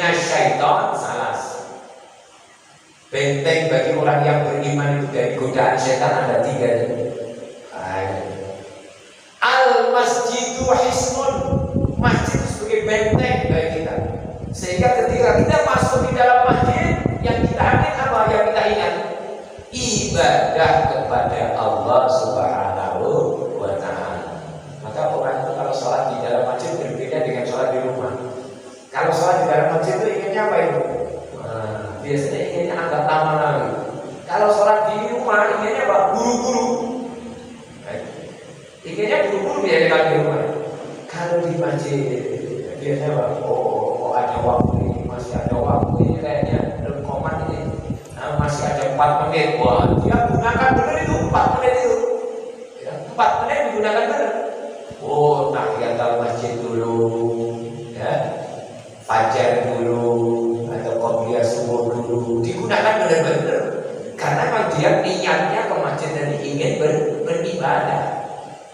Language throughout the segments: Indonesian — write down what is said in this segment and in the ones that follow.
minasyaiton salas. Benteng bagi orang yang beriman itu dari godaan setan ada 3. Al masjidu hisnun, masjid sebagai benteng bagi kita. Sehingga ketika kita masuk di dalam masjid, yang kita ingat apa? Yang kita ingat ibadah kepada Allah Subhanahu wa Ta'ala. Maka orang itu kalau sholat di dalam masjid berbeda dengan sholat di rumah. Kalau sholat di dalam masjid itu ingatnya apa itu? Biasanya ingatnya angkat tangan lagi. Kalau sholat di rumah ingatnya apa? Buru-buru. Ingatnya buru-buru biasanya kalau di rumah. Kalau di masjid biasanya apa? Oh ada waktu ini, masih ada waktu ini kayaknya rekoman ini. Masih ada 4 menit. Wah, dia gunakan benar itu 4 menit itu. 4 menit digunakan benar. Oh, tahiyat al-masjid dulu, ya, fajar dulu, atau qobliyah subuh dulu, digunakan benar-benar. Karena memang dia niatnya ke masjid dan ingin beribadah.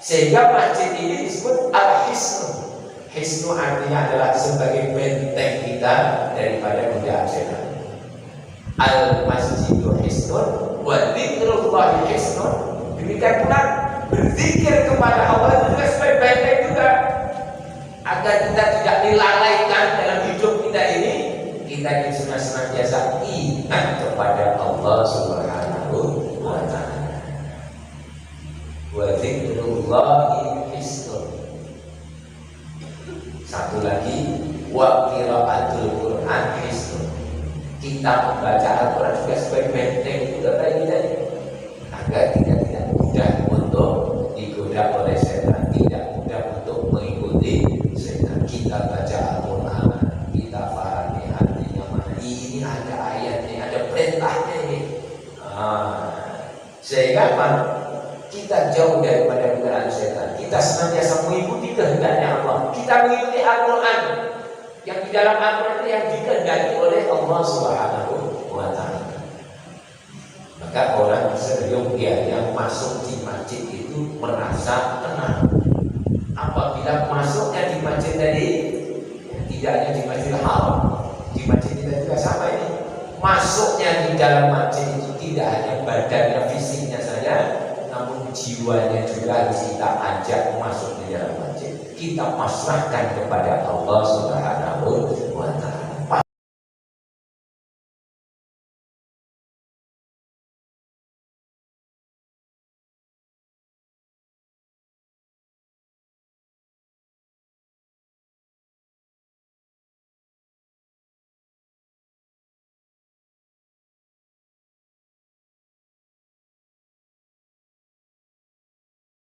Sehingga masjid ini disebut al-hisnu. Hisnu artinya adalah sebagai benteng kita daripada godaan setan. Al-masjidu hisnun wa dzikrullahi hisnun. Demikian pula berzikir kepada Allah itu juga sebagai benteng juga, agar kita tidak dilalaikan dalam hidup kita ini. Kita senantiasa ingat kepada Allah Subhanahu wa Ta'ala. Wa dzikrullahi hisnun. Satu lagi, wa qiraatul Qur'an hisnun. Kita membaca Al-Quran juga sebagai benteng juga bagi kita, agar kita tidak mudah untuk digoda oleh setan, tidak mudah untuk mengikuti setan. Kita baca Al-Quran, kita pahami artinya mana. Ini ada ayatnya, ada perintahnya ini. Sehingga kita jauh daripada godaan setan. Kita senantiasa mengikuti kehendaknya Allah. Kita mengikuti Al-Quran yang di dalam Al-Quran yang dikehendaki oleh Allah Subhanahu wa Ta'ala. Maka orang seyogyanya yang masuk di masjid itu merasa tenang. Apabila masuknya di masjid tadi, tidak hanya di Masjidil Haram, di masjid kita juga sama ini. Masuknya di dalam masjid itu tidak hanya badannya, fisiknya saja, namun jiwanya juga harus kita ajak masuk di dalam masjid. Kita pasrahkan kepada Allah Subhanahu wa Ta'ala.